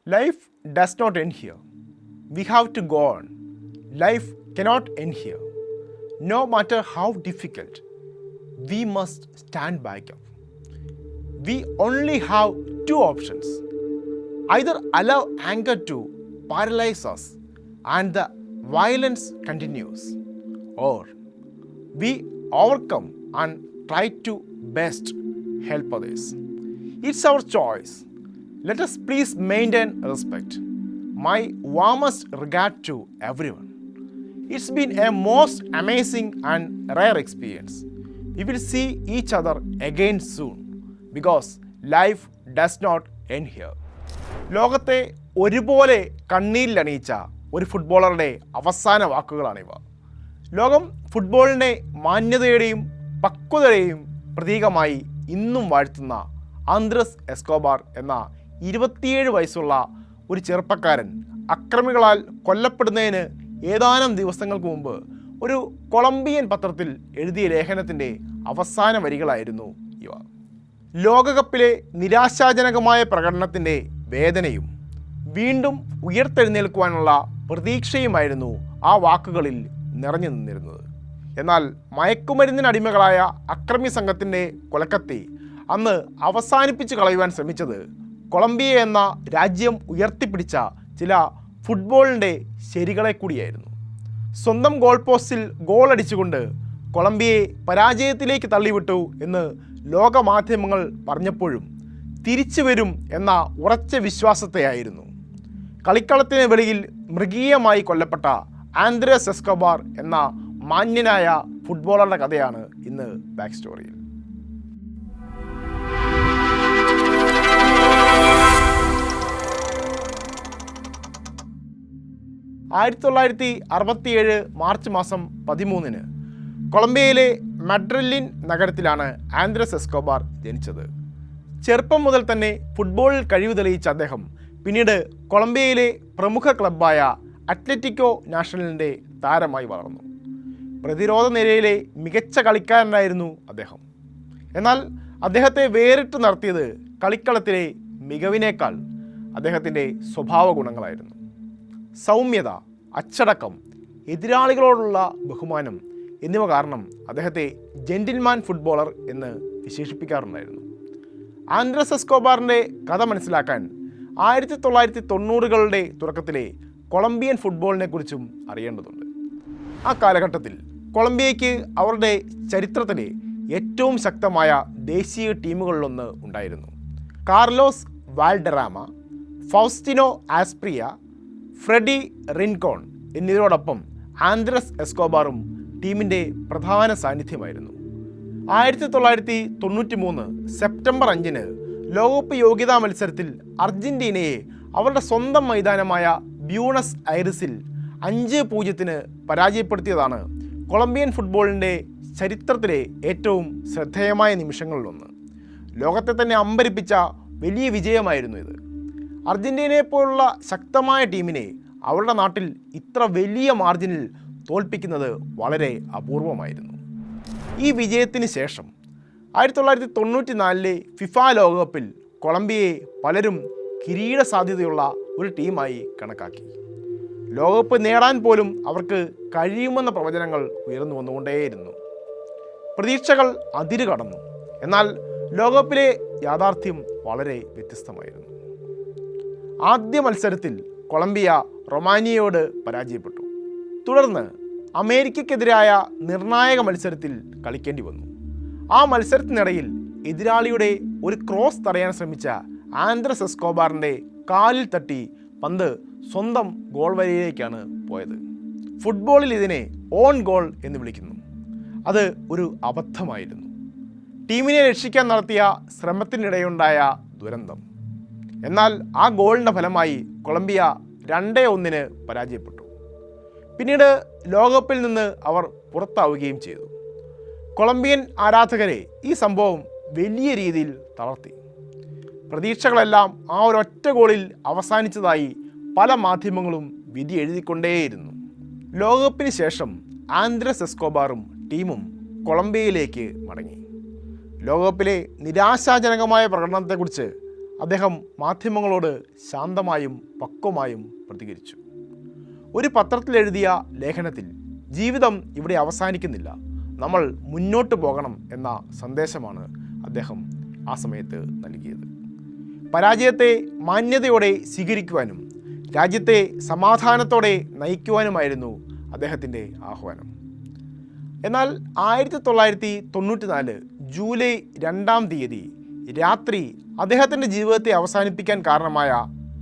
Life does not end here. We have to go on. Life cannot end here. No matter how difficult, we must stand back up. We only have two options. Either allow anger to paralyze us and the violence continues, or we overcome and try to best help others. It's our choice. Let us please maintain respect. My warmest regard to everyone. It's been a most amazing and rare experience. We will see each other again soon because life does not end here. ലോകത്തെ ഒരുപോലെ കണ്ണീരിലണിയിച്ച ഒരു ഫുട്ബോളറുടെ അവസാന വാക്കുകളാണിവ. ലോകം ഫുട്ബോളിനെ മാന്യതയുടെയും പക്വതയുടെയും പ്രതീകമായി ഇന്നും വാഴ്ത്തുന്ന Andres Escobar എന്ന 27 വയസ്സുള്ള ഒരു ചെറുപ്പക്കാരൻ അക്രമികളാൽ കൊല്ലപ്പെടുന്നതിന് ഏതാനും ദിവസങ്ങൾക്ക് മുമ്പ് ഒരു കൊളംബിയൻ പത്രത്തിൽ എഴുതിയ ലേഖനത്തിൻ്റെ അവസാന വരികളായിരുന്നു ഇവ. ലോകകപ്പിലെ നിരാശാജനകമായ പ്രകടനത്തിൻ്റെ വേദനയും വീണ്ടും ഉയർത്തെഴുന്നേൽക്കുവാനുള്ള പ്രതീക്ഷയുമായിരുന്നു ആ വാക്കുകളിൽ നിറഞ്ഞു നിന്നിരുന്നത്. എന്നാൽ മയക്കുമരുന്നിനടിമകളായ അക്രമി സംഘത്തിൻ്റെ കൊലക്കത്തി അന്ന് അവസാനിപ്പിച്ച് കളയുവാൻ ശ്രമിച്ചത് കൊളംബിയ എന്ന രാജ്യം ഉയർത്തിപ്പിടിച്ച ചില ഫുട്ബോളിൻ്റെ ശരികളെ കൂടിയായിരുന്നു. സ്വന്തം ഗോൾ പോസ്റ്റിൽ ഗോൾ അടിച്ചുകൊണ്ട് കൊളംബിയയെ പരാജയത്തിലേക്ക് തള്ളിവിട്ടു എന്ന് ലോകമാധ്യമങ്ങൾ പറഞ്ഞപ്പോഴും തിരിച്ചു വരും എന്ന ഉറച്ച വിശ്വാസത്തെയായിരുന്നു. കളിക്കളത്തിന് വെളിയിൽ മൃഗീയമായി കൊല്ലപ്പെട്ട ആന്ദ്രസ് എസ്കോബാർ എന്ന മാന്യനായ ഫുട്ബോളറുടെ കഥയാണ് ഇന്ന് ബാക്ക് സ്റ്റോറിയിൽ. 1967 മാർച്ച് മാസം 13 കൊളംബിയയിലെ മഡ്രിലിൻ നഗരത്തിലാണ് ആന്ദ്രസ് എസ്കോബാർ ജനിച്ചത്. ചെറുപ്പം മുതൽ തന്നെ ഫുട്ബോളിൽ കഴിവ് തെളിയിച്ച അദ്ദേഹം പിന്നീട് കൊളംബിയയിലെ പ്രമുഖ ക്ലബ്ബായ അത്ലറ്റിക്കോ നാഷണലിൻ്റെ താരമായി വളർന്നു. പ്രതിരോധ നിരയിലെ മികച്ച കളിക്കാരനായിരുന്നു അദ്ദേഹം. എന്നാൽ അദ്ദേഹത്തെ വേറിട്ട് നിർത്തിയത് കളിക്കളത്തിലെ മികവിനേക്കാൾ അദ്ദേഹത്തിൻ്റെ സ്വഭാവ ഗുണങ്ങളായിരുന്നു. സൗമ്യത, അച്ചടക്കം, എതിരാളികളോടുള്ള ബഹുമാനം എന്നിവ കാരണം അദ്ദേഹത്തെ ജെന്റിൽമാൻ ഫുട്ബോളർ എന്ന് വിശേഷിപ്പിക്കാറുണ്ടായിരുന്നു. ആന്ദ്രസ് എസ്കോബാറിൻ്റെ കഥ മനസ്സിലാക്കാൻ 1990കളുടെ തുടക്കത്തിലെ കൊളംബിയൻ ഫുട്ബോളിനെക്കുറിച്ചും അറിയേണ്ടതുണ്ട്. ആ കാലഘട്ടത്തിൽ കൊളംബിയയ്ക്ക് അവരുടെ ചരിത്രത്തിലെ ഏറ്റവും ശക്തമായ ദേശീയ ടീമുകളിലൊന്ന് ഉണ്ടായിരുന്നു. കാർലോസ് വാൽഡെറാമ, ഫൗസ്റ്റിനോ ആസ്പ്രിയ, ഫ്രെഡി റിൻകോൺ എന്നിവരോടൊപ്പം ആന്ദ്രസ് എസ്കോബാറും ടീമിൻ്റെ പ്രധാന സാന്നിധ്യമായിരുന്നു. 1993 സെപ്റ്റംബർ 5 ലോകകപ്പ് യോഗ്യതാ മത്സരത്തിൽ അർജൻറ്റീനയെ അവരുടെ സ്വന്തം മൈതാനമായ ബ്യൂണസ് ഐറിസിൽ 5-0 പരാജയപ്പെടുത്തിയതാണ് കൊളംബിയൻ ഫുട്ബോളിൻ്റെ ചരിത്രത്തിലെ ഏറ്റവും ശ്രദ്ധേയമായ നിമിഷങ്ങളിലൊന്ന്. ലോകത്തെ തന്നെ അമ്പരിപ്പിച്ച വലിയ വിജയമായിരുന്നു ഇത്. അർജൻറ്റീനയെപ്പോലുള്ള ശക്തമായ ടീമിനെ അവരുടെ നാട്ടിൽ ഇത്ര വലിയ മാർജിനിൽ തോൽപ്പിക്കുന്നത് വളരെ അപൂർവമായിരുന്നു. ഈ വിജയത്തിന് ശേഷം 1994 ഫിഫ ലോകകപ്പിൽ കൊളംബിയയെ പലരും കിരീട സാധ്യതയുള്ള ഒരു ടീമായി കണക്കാക്കി. ലോകകപ്പ് നേടാൻ പോലും അവർക്ക് കഴിയുമെന്ന പ്രവചനങ്ങൾ ഉയർന്നു വന്നുകൊണ്ടേയിരുന്നു. പ്രതീക്ഷകൾ അതിരു കടന്നു. എന്നാൽ ലോകകപ്പിലെ യാഥാർത്ഥ്യം വളരെ വ്യത്യസ്തമായിരുന്നു. ആദ്യ മത്സരത്തിൽ കൊളംബിയ റൊമാനിയയോട് പരാജയപ്പെട്ടു. തുടർന്ന് അമേരിക്കയ്ക്കെതിരായ നിർണായക മത്സരത്തിൽ കളിക്കേണ്ടി വന്നു. ആ മത്സരത്തിനിടയിൽ എതിരാളിയുടെ ഒരു ക്രോസ് തടയാൻ ശ്രമിച്ച ആന്ദ്രസ് എസ്കോബാറിൻ്റെ കാലിൽ തട്ടി പന്ത് സ്വന്തം ഗോൾ വരയിലേക്കാണ് പോയത്. ഫുട്ബോളിൽ ഇതിനെ ഓൺ ഗോൾ എന്ന് വിളിക്കുന്നു. അത് ഒരു അബദ്ധമായിരുന്നു. ടീമിനെ രക്ഷിക്കാൻ നടത്തിയ ശ്രമത്തിനിടെയുണ്ടായ ദുരന്തം. എന്നാൽ ആ ഗോളിൻ്റെ ഫലമായി കൊളംബിയ 2-1 പരാജയപ്പെട്ടു. പിന്നീട് ലോകകപ്പിൽ നിന്ന് അവർ പുറത്താവുകയും ചെയ്തു. കൊളംബിയൻ ആരാധകരെ ഈ സംഭവം വലിയ രീതിയിൽ തളർത്തി. പ്രതീക്ഷകളെല്ലാം ആ ഒരൊറ്റ ഗോളിൽ അവസാനിച്ചതായി പല മാധ്യമങ്ങളും വിധി എഴുതിക്കൊണ്ടേയിരുന്നു. ലോകകപ്പിന് ശേഷം ആന്ദ്രസ് എസ്കോബാറും ടീമും കൊളംബിയയിലേക്ക് മടങ്ങി. ലോകകപ്പിലെ നിരാശാജനകമായ പ്രകടനത്തെക്കുറിച്ച് അദ്ദേഹം മാധ്യമങ്ങളോട് ശാന്തമായും പക്വമായും പ്രതികരിച്ചു. ഒരു പത്രത്തിൽ എഴുതിയ ലേഖനത്തിൽ ജീവിതം ഇവിടെ അവസാനിക്കുന്നില്ല, നമ്മൾ മുന്നോട്ട് പോകണം എന്ന സന്ദേശമാണ് അദ്ദേഹം ആ സമയത്ത് നൽകിയത്. പരാജയത്തെ മാന്യതയോടെ സ്വീകരിക്കുവാനും രാജ്യത്തെ സമാധാനത്തോടെ നയിക്കുവാനുമായിരുന്നു അദ്ദേഹത്തിൻ്റെ ആഹ്വാനം. എന്നാൽ 1994 ജൂലൈ 2 രാത്രി അദ്ദേഹത്തിൻ്റെ ജീവിതത്തെ അവസാനിപ്പിക്കാൻ കാരണമായ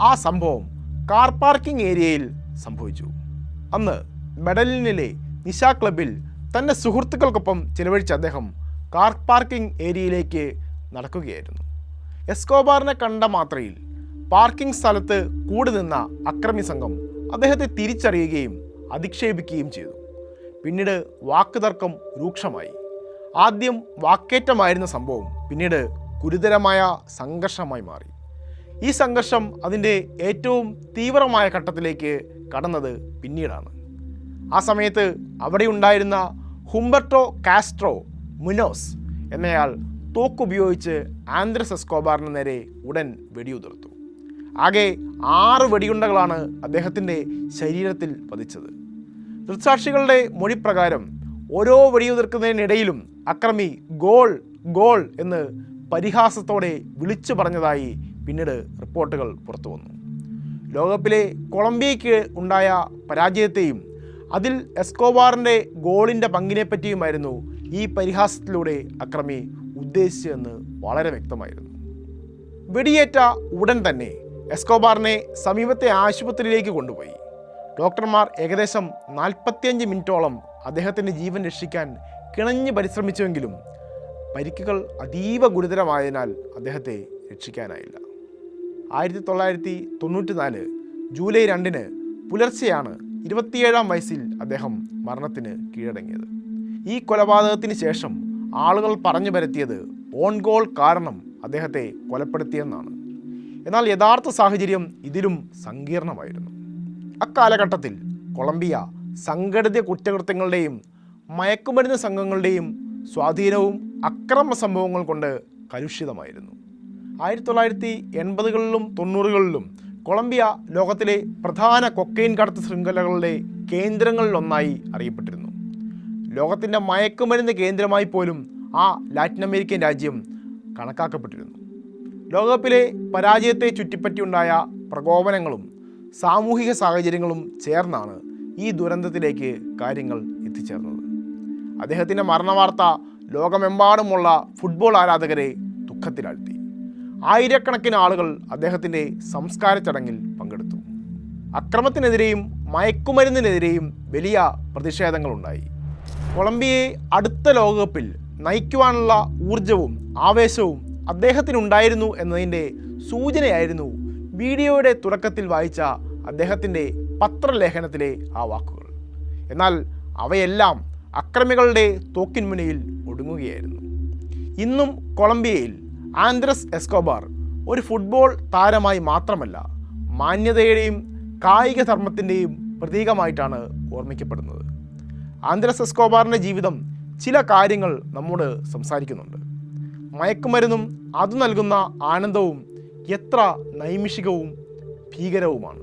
ആ സംഭവം കാർ പാർക്കിംഗ് ഏരിയയിൽ സംഭവിച്ചു. അന്ന് മെഡലിനിലെ നിശാ ക്ലബിൽ തൻ്റെ സുഹൃത്തുക്കൾക്കൊപ്പം ചിലവഴിച്ച അദ്ദേഹം കാർ പാർക്കിംഗ് ഏരിയയിലേക്ക് നടക്കുകയായിരുന്നു. എസ്കോബാറിനെ കണ്ട മാത്രയിൽ പാർക്കിംഗ് സ്ഥലത്ത് കൂടി നിന്ന അക്രമി സംഘം അദ്ദേഹത്തെ തിരിച്ചറിയുകയും അധിക്ഷേപിക്കുകയും ചെയ്തു. പിന്നീട് വാക്കുതർക്കം രൂക്ഷമായി. ആദ്യം വാക്കേറ്റമായിരുന്ന സംഭവം പിന്നീട് ഗുരുതരമായ സംഘർഷമായി മാറി. ഈ സംഘർഷം അതിൻ്റെ ഏറ്റവും തീവ്രമായ ഘട്ടത്തിലേക്ക് കടന്നത് പിന്നീടാണ്. ആ സമയത്ത് അവിടെയുണ്ടായിരുന്ന ഹുംബർട്ടോ കാസ്ട്രോ മുനോസ് എന്നയാൾ തോക്കുപയോഗിച്ച് ആന്ദ്രസ് എസ്കോബാറിന് നേരെ ഉടൻ വെടിയുതിർത്തു. ആകെ 6 വെടിയുണ്ടകളാണ് അദ്ദേഹത്തിൻ്റെ ശരീരത്തിൽ പതിച്ചത്. ദൃക്സാക്ഷികളുടെ മൊഴിപ്രകാരം ഓരോ വെടിയുതിർക്കുന്നതിനിടയിലും അക്രമി ഗോൾ ഗോൾ എന്ന് പരിഹാസത്തോടെ വിളിച്ചു പറഞ്ഞതായി പിന്നീട് റിപ്പോർട്ടുകൾ പുറത്തു വന്നു. ലോകകപ്പിലെ കൊളംബിയയ്ക്ക് ഉണ്ടായ പരാജയത്തെയും അതിൽ എസ്കോബാറിൻ്റെ ഗോളിൻ്റെ പങ്കിനെപ്പറ്റിയുമായിരുന്നു ഈ പരിഹാസത്തിലൂടെ അക്രമി ഉദ്ദേശിച്ചതെന്ന് വളരെ വ്യക്തമായിരുന്നു. വെടിയേറ്റ ഉടൻ തന്നെ എസ്കോബാറിനെ സമീപത്തെ ആശുപത്രിയിലേക്ക് കൊണ്ടുപോയി. ഡോക്ടർമാർ ഏകദേശം 45 മിനിറ്റോളം അദ്ദേഹത്തിൻ്റെ ജീവൻ രക്ഷിക്കാൻ കിണഞ്ഞ് പരിശ്രമിച്ചുവെങ്കിലും പരിക്കുകൾ അതീവ ഗുരുതരമായതിനാൽ അദ്ദേഹത്തെ രക്ഷിക്കാനായില്ല. 1994 ജൂലൈ 2 പുലർച്ചെയാണ് 27-ാം വയസ്സിൽ അദ്ദേഹം മരണത്തിന് കീഴടങ്ങിയത്. ഈ കൊലപാതകത്തിന് ശേഷം ആളുകൾ പറഞ്ഞു പരത്തിയത് ഓൺ ഗോൾ കാരണം അദ്ദേഹത്തെ കൊലപ്പെടുത്തിയെന്നാണ്. എന്നാൽ യഥാർത്ഥ സാഹചര്യം ഇതിലും സങ്കീർണമായിരുന്നു. അക്കാലഘട്ടത്തിൽ കൊളംബിയ സംഘടിത കുറ്റകൃത്യങ്ങളുടെയും മയക്കുമരുന്ന് സംഘങ്ങളുടെയും സ്വാധീനവും അക്രമ സംഭവങ്ങൾ കൊണ്ട് കലുഷിതമായിരുന്നു. 1980കളിലും 90കളിലും കൊളംബിയ ലോകത്തിലെ പ്രധാന കൊക്കൈൻ കടത്ത് ശൃംഖലകളുടെ കേന്ദ്രങ്ങളിലൊന്നായി അറിയപ്പെട്ടിരുന്നു. ലോകത്തിൻ്റെ മയക്കുമരുന്ന് കേന്ദ്രമായി പോലും ആ ലാറ്റിൻ അമേരിക്കൻ രാജ്യം കണക്കാക്കപ്പെട്ടിരുന്നു. ലോകകപ്പിലെ പരാജയത്തെ ചുറ്റിപ്പറ്റിയുണ്ടായ പ്രകോപനങ്ങളും സാമൂഹിക സാഹചര്യങ്ങളും ചേർന്നാണ് ഈ ദുരന്തത്തിലേക്ക് കാര്യങ്ങൾ എത്തിച്ചേർന്നത്. അദ്ദേഹത്തിൻ്റെ മരണവാർത്ത ലോകമെമ്പാടുമുള്ള ഫുട്ബോൾ ആരാധകരെ ദുഃഖത്തിലാഴ്ത്തി. ആയിരക്കണക്കിന് ആളുകൾ അദ്ദേഹത്തിൻ്റെ സംസ്കാര ചടങ്ങിൽ പങ്കെടുത്തു. അക്രമത്തിനെതിരെയും മയക്കുമരുന്നിനെതിരെയും വലിയ പ്രതിഷേധങ്ങളുണ്ടായി. കൊളംബിയയെ അടുത്ത ലോകകപ്പിൽ നയിക്കുവാനുള്ള ഊർജവും ആവേശവും അദ്ദേഹത്തിനുണ്ടായിരുന്നു എന്നതിൻ്റെ സൂചനയായിരുന്നു വീഡിയോയുടെ തുടക്കത്തിൽ വായിച്ച അദ്ദേഹത്തിൻ്റെ പത്രലേഖനത്തിലെ ആ വാക്കുകൾ. എന്നാൽ അവയെല്ലാം അക്രമികളുടെ തോക്കിൻമുനയിൽ ഒടുങ്ങുകയായിരുന്നു. ഇന്നും കൊളംബിയയിൽ ആന്ദ്രസ് എസ്കോബാർ ഒരു ഫുട്ബോൾ താരമായി മാത്രമല്ല, മാന്യതയുടെയും കായിക ധർമ്മത്തിൻ്റെയും പ്രതീകമായിട്ടാണ് ഓർമ്മിക്കപ്പെടുന്നത്. ആന്ദ്രസ് എസ്കോബാറിൻ്റെ ജീവിതം ചില കാര്യങ്ങൾ നമ്മോട് സംസാരിക്കുന്നുണ്ട്. മയക്കുമരുന്നും അത് നൽകുന്ന ആനന്ദവും എത്ര നൈമിഷികവും ഭീകരവുമാണ്.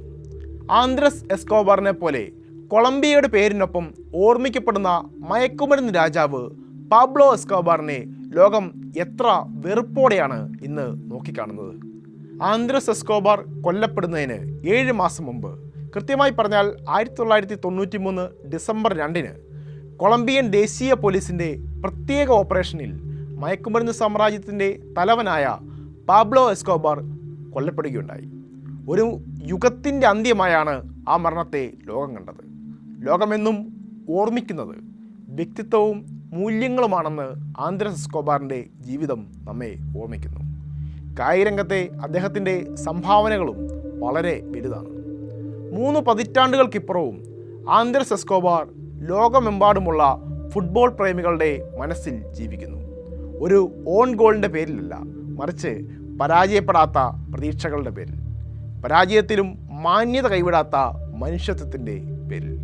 ആന്ദ്രസ് എസ്കോബാറിനെ പോലെ കൊളംബിയയുടെ പേരിനൊപ്പം ഓർമ്മിക്കപ്പെടുന്ന മയക്കുമരുന്ന് രാജാവ് പാബ്ലോ എസ്കോബാറിനെ ലോകം എത്ര വെറുപ്പോടെയാണ് ഇന്ന് നോക്കിക്കാണുന്നത്. ആന്ദ്രസ് എസ്കോബാർ കൊല്ലപ്പെടുന്നതിന് 7 മാസം മുമ്പ്, കൃത്യമായി പറഞ്ഞാൽ 1993 ഡിസംബർ 2 കൊളംബിയൻ ദേശീയ പോലീസിൻ്റെ പ്രത്യേക ഓപ്പറേഷനിൽ മയക്കുമരുന്ന് സാമ്രാജ്യത്തിൻ്റെ തലവനായ പാബ്ലോ എസ്കോബാർ കൊല്ലപ്പെടുകയുണ്ടായി. ഒരു യുഗത്തിൻ്റെ അന്ത്യമായാണ് ആ മരണത്തെ ലോകം കണ്ടത്. ലോകമെന്നും ഓർമ്മിക്കുന്നത് വ്യക്തിത്വവും മൂല്യങ്ങളുമാണെന്ന് ആന്ദ്രസ് എസ്കോബാറിൻ്റെ ജീവിതം നമ്മെ ഓർമ്മിക്കുന്നു. കായികരംഗത്തെ അദ്ദേഹത്തിൻ്റെ സംഭാവനകളും വളരെ വലുതാണ്. 3 പതിറ്റാണ്ടുകൾക്കിപ്പുറവും ആന്ദ്രസ് എസ്കോബാർ ലോകമെമ്പാടുമുള്ള ഫുട്ബോൾ പ്രേമികളുടെ മനസ്സിൽ ജീവിക്കുന്നു. ഒരു ഓൺ ഗോളിൻ്റെ പേരിലല്ല, മറിച്ച് പരാജയപ്പെടാത്ത പ്രതീക്ഷകളുടെ പേരിൽ, പരാജയത്തിലും മാന്യത കൈവിടാത്ത മനുഷ്യത്വത്തിൻ്റെ പേരിൽ.